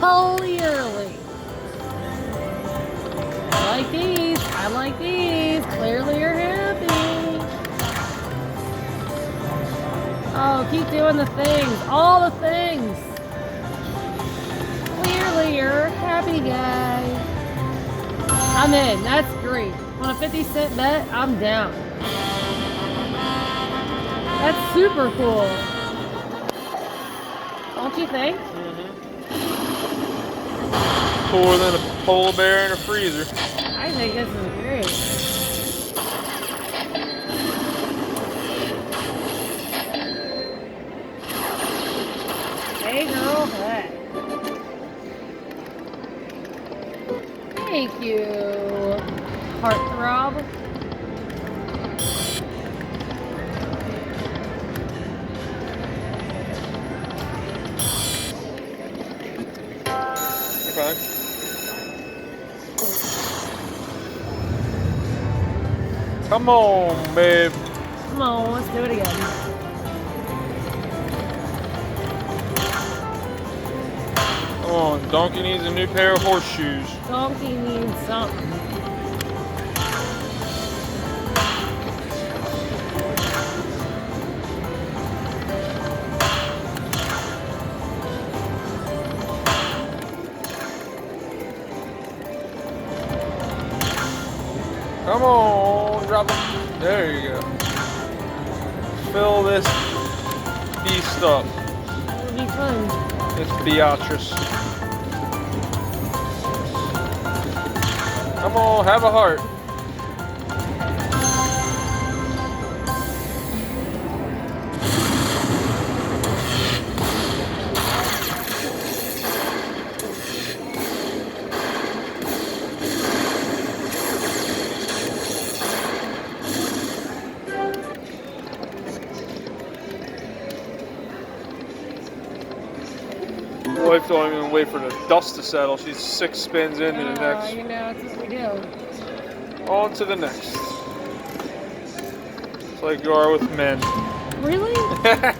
Clearly. I like these. I like these. Clearly you're happy. Oh, keep doing the things. All the things. Clearly you're a happy guy. I'm in. That's great. On a 50-cent bet, I'm down. That's super cool. Don't you think? Cooler than a polar bear in a freezer. I think this is great. Hey girl, hey. Thank you, heartthrob. Okay. Come on, babe. Come on, let's do it again. Come on, Donkey needs a new pair of horseshoes. Donkey needs something. Come on, drop it. There you go. Fill this beast up. That would be fun. It's Beatrice. Come on, have a heart. My wife don't even wait for the dust to settle. She's 6 spins into the next. You know, it's what we do. On to the next. It's like you are with men. Really? The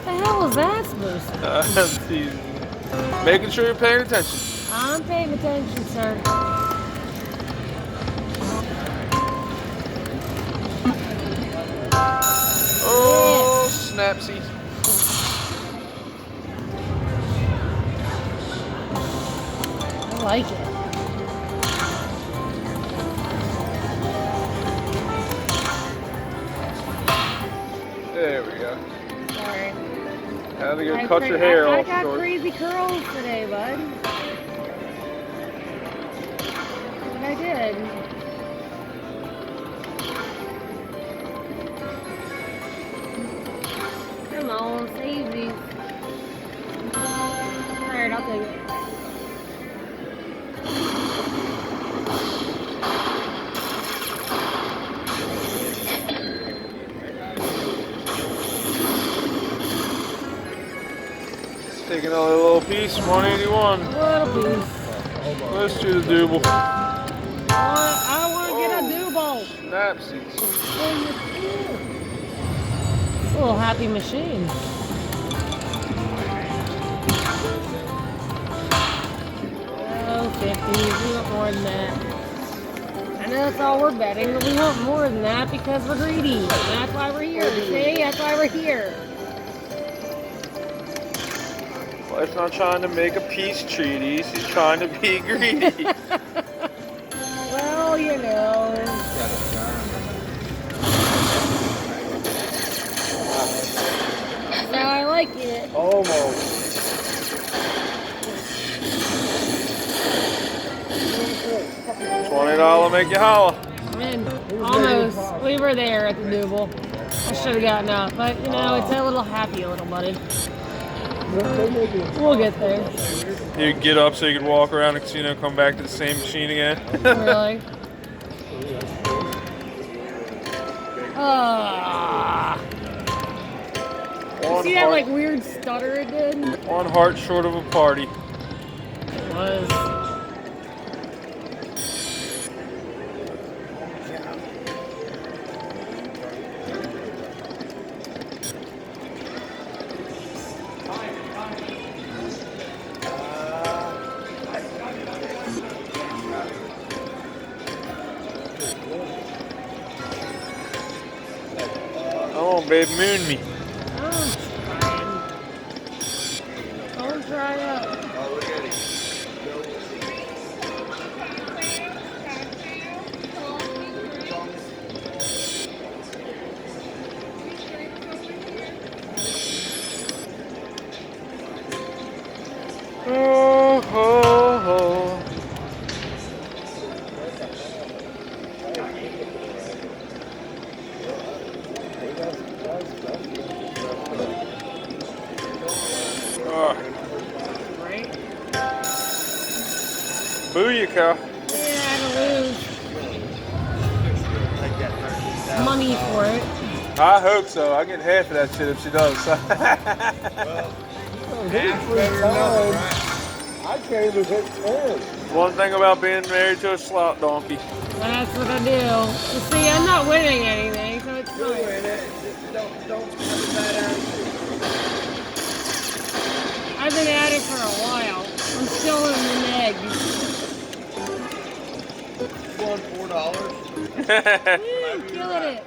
hell is that supposed to be? That's easy. Making sure you're paying attention. I'm paying attention, sir. Oh, snapsy. I like it. There we go. Sorry. Had to go cut your hair I off got short. crazy curls today, bud. What I did. Come on, save these. Alright, I'll take it. Take another little piece, 181. A little piece. Let's do the double. I want to get a double. Snapsies. It's a little happy machine. Oh, 50s. We want more than that. I know that's all we're betting, but we want more than that because we're greedy. And that's why we're here. See? That's why we're here. Wife's not trying to make a peace treaty. She's trying to be greedy. Well, you know. That's how I like it. Almost. $20 make you holla. I'm in. Almost. We were there at the double. I should have gotten up, but you know, it's a little happy, little buddy. We'll get there. You could get up so you could walk around the casino and come back to the same machine again. Really? Ah. See that like weird stutter it did? One heart short of a party. It was. Babe, moon me. I'm trying. Don't try up. Oh, look at him. Oh, ho, ho. Right? Booyaka. Yeah, I had to lose money for it. I hope so. I get half of that shit if she does. Half better than nothing, right? I can't even hit 10. One thing about being married to a slot donkey. That's what I do. You see, I'm not winning anything, so it's You'll fine. win it. Just don't have a bad attitude. I've been at it for a while. I'm still in the neg. Won $4. Woo, killing it.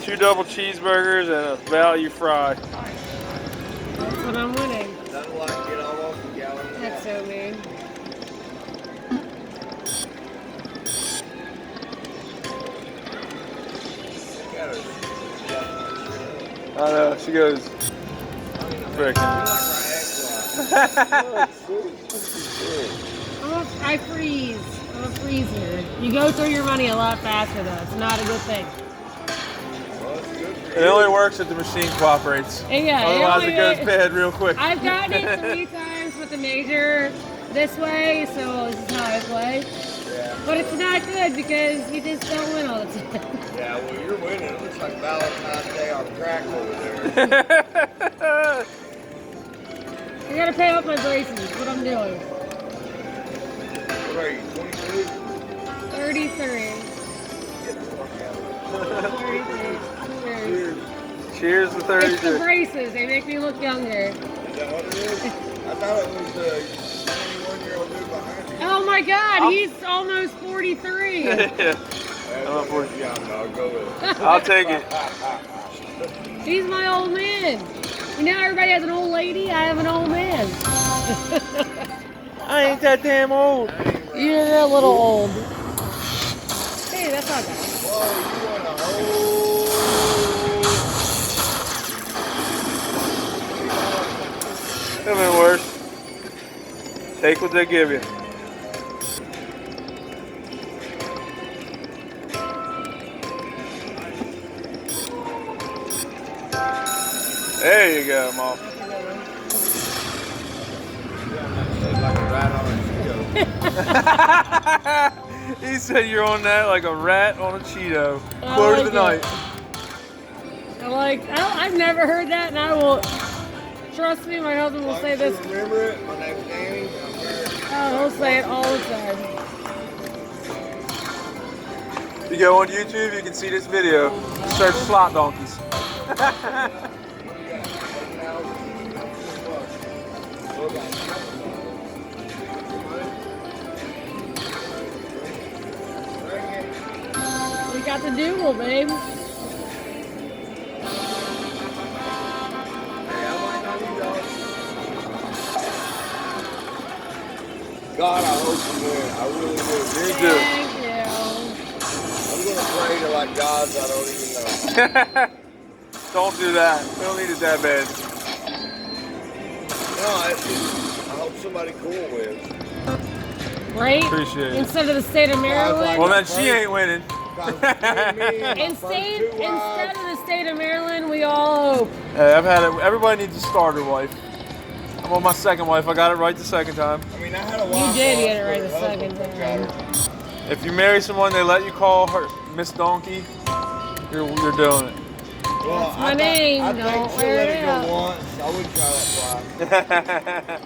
2 double cheeseburgers and a value fry. That's what I'm winning. Nothing like get almost a gallon. That's so mean. I know, she goes, frickin'. I freeze. I'm a freezer. You go through your money a lot faster though. It's not a good thing. It only works if the machine cooperates. And yeah, Otherwise it goes bad real quick. I've gotten it 3 times with the major this way, so this is how I play. Yeah. But it's not good because you just don't win all the time. Yeah, well, you're winning. It looks like Valentine's Day on crack over there. I gotta pay off my braces. That's what I'm doing. What are you, 22? 33. Get the fuck out. 33. Cheers. Cheers to It's the 32. braces. They make me look younger. Is that what it is? I thought it was the 21-year-old dude behind you. Oh my God, he's almost 43. I'm 40. Yeah, no, go with it. I'll take it. He's my old man. You know, everybody has an old lady. I have an old man. I ain't that damn old. You're a little old. Hey, that's not bad. Whoa, you want a whole... Could have been worse. Take what they give you. There you go, Mom. Like a rat on a Cheeto. He said you're on that like a rat on a Cheeto. I Quote of like the night. I'm like, I've never heard that, and I will. Trust me, my husband will say this. Remember it? My name's Danny. I'm here. Oh, he'll say it all the time. If you go on YouTube, you can see this video. Search slot donkeys. We got the doodle, babe. God, I hope you win. I really do. Me too. Thank you. I'm going to pray to like gods I don't even know. Don't do that. We don't need it that bad. No, it's just, I hope somebody cool wins. Right? Appreciate it. Instead of the state of Maryland. Well, then she ain't winning. Instead of the state of Maryland, we all hope. Hey, I've had it. Everybody needs a starter wife. I'm on my second wife. I got it right the second time. I mean, I had a You wife did once, get it right but the her second husband time. got her. If you marry someone, they let you call her Miss Donkey. You're doing it. Well, That's my name, I don't think she'll wear let it it out. go once. I wouldn't try that twice.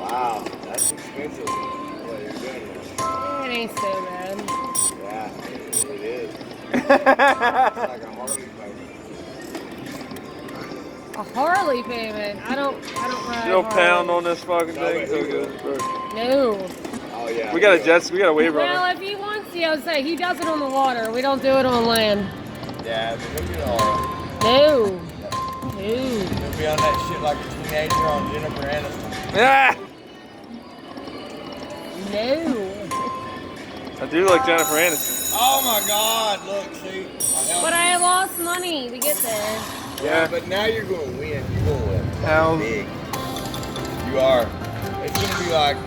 Wow, that's expensive. What you're doing. It ain't so bad. Yeah, it is. It's like a Harley payment. A Harley payment. I don't ride You'll Harley. pound on this fucking No, thing but so he will. good. No. Oh yeah. We got a Jets. We got a wave runner. Well, if he wants to, I would say he does it on the water. We don't do it on land. Yeah, but look at all. No. No. He'll be on that shit like a teenager on Jennifer Aniston. Yeah. No. I do like Jennifer Aniston. Oh my God! Look, see. But I lost money to get there. Yeah, but now you're going to win. You're going to win. How? Big. You are. It's going to be like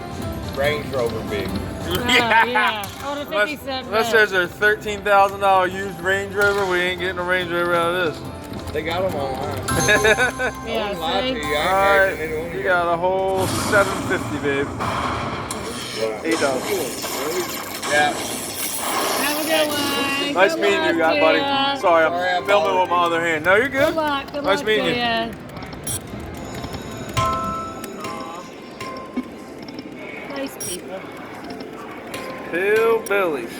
Range Rover big. Yeah. Oh, the 57. Unless there's a $13,000 used Range Rover, we ain't getting a Range Rover out of this. They got them online. Yeah, I wouldn't lie to you. I ain't Alright, carrying any one of you got a whole $750, babe. $8. Yeah. Have a good one. Nice Good meeting you, luck guy, to buddy. ya. Sorry, Sorry, I'm filming with my other hand. No, you're good. Good luck. Good Nice luck meeting to you. ya. Nice people. Hillbillies.